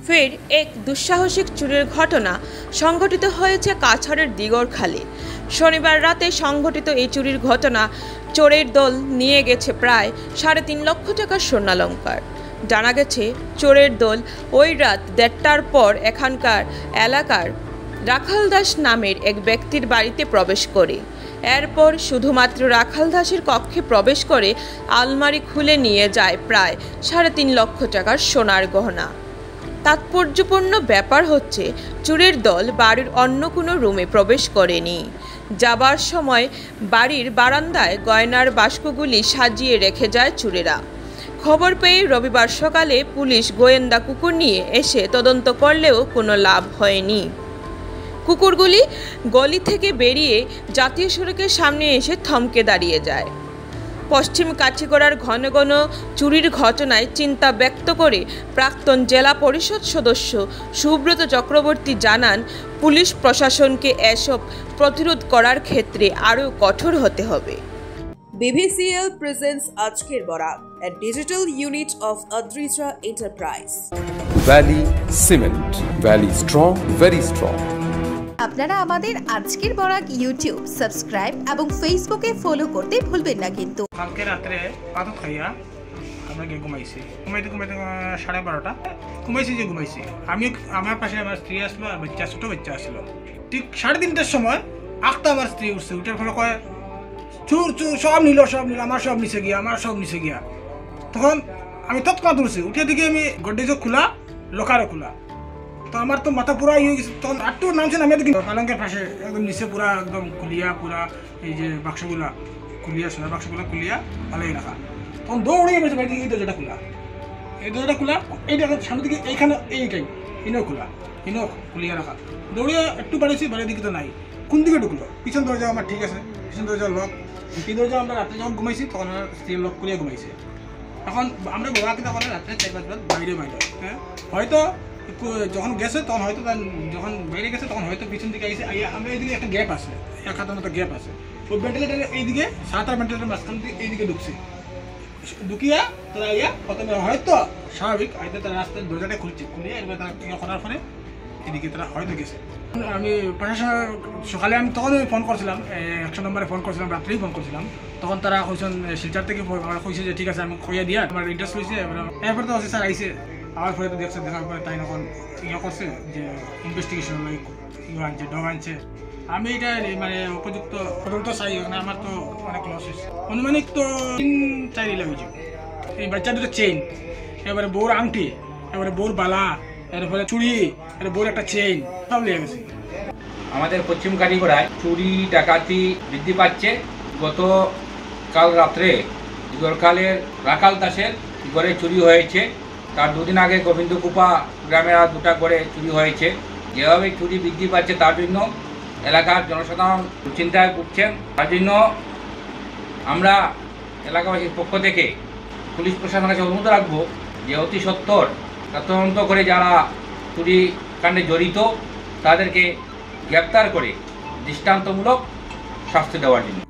ফের এক দুঃসাহসিক চুরির ঘটনা সংঘটিত হয়েছে কাছাড়ের দিগরখালে। শনিবার রাতে সংঘটিত এই চুরির ঘটনা চোরের দল নিয়ে গেছে প্রায় 3.5 লক্ষ টাকার স্বর্ণালংকার। জানা গেছে চোরের দল ওই রাত 1:30টার পর এখানকার এলাকার রাখাল দাস নামের এক ব্যক্তির বাড়িতে প্রবেশ করে। এরপর শুধুমাত্র রাখাল দাসের কক্ষে প্রবেশ করে আলমারি খুলে নিয়ে যায় প্রায় 3.5 লক্ষ টাকার সোনার গহনা। তাৎপর্যপূর্ণ ব্যাপার হচ্ছে চোরের দল বাড়ির অন্য কোনো রুমে প্রবেশ করেনি। যাবার সময় বাড়ির বারান্দায় গয়নার বাস্কগুলি সাজিয়ে রেখে যায় চোরেরা। খবর পেয়ে রবিবার সকালে পুলিশ গোয়েন্দা কুকুর নিয়ে এসে তদন্ত করলেও কোনো লাভ হয়নি। কুকুরগুলি গলি থেকে বেরিয়ে জাতীয় সড়কের সামনে এসে থমকে দাঁড়িয়ে যায়। পশ্চিম কাচিগড়ার ঘন ঘন চুরির ঘটনায় চিন্তা ব্যক্ত করে প্রাক্তন জেলা পরিষদ সদস্য সুব্রত চক্রবর্তী জানান, পুলিশ প্রশাসনকে এসব প্রতিরোধ করার ক্ষেত্রে আরও কঠোর হতে হবে। BBCL presents আজকের Barak, a digital unit of Adritra Enterprise. Valley Cement, Valley strong, very strong. আপনারা আমাদের আজকের বরাক ইউটিউব সাবস্ক্রাইব এবং ফেসবুকে ফলো করতে ভুলবেন না কিন্তু। কালকে রাত্রে পাতা খাইয়া আমরা গিয়ে ঘুমাইছি, ঘুমাইতে 12:30 ঘুমাইছি। আমি আমার পাশে আমার স্ত্রী আসলো আর ছোট বাচ্চা আসলো। ঠিক 3:30টার সময় আখটা আমার স্ত্রী উঠছে, উঠার ফলে কয় চুর সব নিল, আমার সব নিচে গিয়া। তখন আমি তৎক্ষণাৎ উঠছি, উঠে দিকে আমি গড্রেজও খোলা, লকারও খোলা। তো আমার তো মাথা পুরা হয়ে গেছে। তখন একটু নামছে নামে দেখি পালঙ্কের পাশে একদম নিচে পুরা একদম খুলিয়া, পুরা এই যে বাক্সগুলা খুলিয়া, সোনার বাক্সগুলা খুলিয়া ভালোই রাখা। তখন দৌড়ে গেছে বাড়ি থেকে এই দরজাটা খোলা, এইটা সামনে দিকে এইটাই ইনো খুলিয়া রাখা। দৌড়ে একটু বাড়িয়েছি, বাড়ির দিকে তো নাই। কোন দিকে ঢুকলো? পিছন দরজা আমার ঠিক আছে, পিছন দরজা লক। এই দরজা আমরা রাত্রে যখন ঘুমাইছি তখন আমার স্ত্রী লক করিয়া ঘুমাইছে। এখন আমরা গোয়া কিনা করে রাত্রে 4-5 রাত বাইরে হ্যাঁ, হয়তো যখন গেছে তখন হয়তো যখন বাইরে গেছে তখন হয়তো পিছন দিকে আইসে। আমরা এইদিকে একটা গ্যাপ আছে, 1 হাতের মতো গ্যাপ আছে। ওই ভেন্টিলেটারের এইদিকে 7 আর ভেন্টিলেটারের মাঝখান থেকে এইদিকে ঢুকছে। ঢুকিয়া তারা প্রথমে হয়তো স্বাভাবিক হয়তো তারা রাস্তার দরজাটা খুলিয়ে এবার তারা করার পরে এদিকে তারা হয়তো গেছে। আমি প্রশাসন সকালে আমি তখন ফোন করছিলাম, 100 নম্বরে ফোন করছিলাম, রাত্রেই ফোন করছিলাম। তখন তারা কইছেন শিলচর থেকে কইছে যে ঠিক আছে আমি কইয়া দিয়া আমার ইন্টারেস্ট হয়েছে। এরপরে তো অফিসার আইসে, আমার পরে তো দেখার পরে তাই এখন করছে যে ইনভেস্টিগেশন আনছে, ডগ আনছে। আমি এটা মানে উপযুক্ত তদন্ত চাই, আমার তো অনেক লস হয়েছে। অনুমানিক তো 3-4 লাগছে। এই বাচ্চা দুটো চেইন, এবারে বউর আংটি, এবারে বউর বালা, এরপরে চুড়ি, এর বউর একটা চেইন, সব লেগে গেছে। আমাদের পশ্চিম কাটিগড়ায় চুরি ডাকাতি বৃদ্ধি পাচ্ছে। কাল রাত্রে দিগরখালের রাখাল দাসের ঘরে চুরি হয়েছে। তার 2 দিন আগে গোবিন্দকুপা গ্রামের 2টা ঘরে চুরি হয়েছে। যেভাবে চুরি বৃদ্ধি পাচ্ছে তার জন্য এলাকার জনসাধারণ চিন্তায় ভুগছেন। তার জন্য আমরা এলাকাবাসীর পক্ষ থেকে পুলিশ প্রশাসনের কাছে অনুরোধ রাখবো যে অতি সত্বর তদন্ত করে যারা চুরি কাণ্ডে জড়িত তাদেরকে গ্রেপ্তার করে দৃষ্টান্তমূলক শাস্তি দেওয়ার জন্য।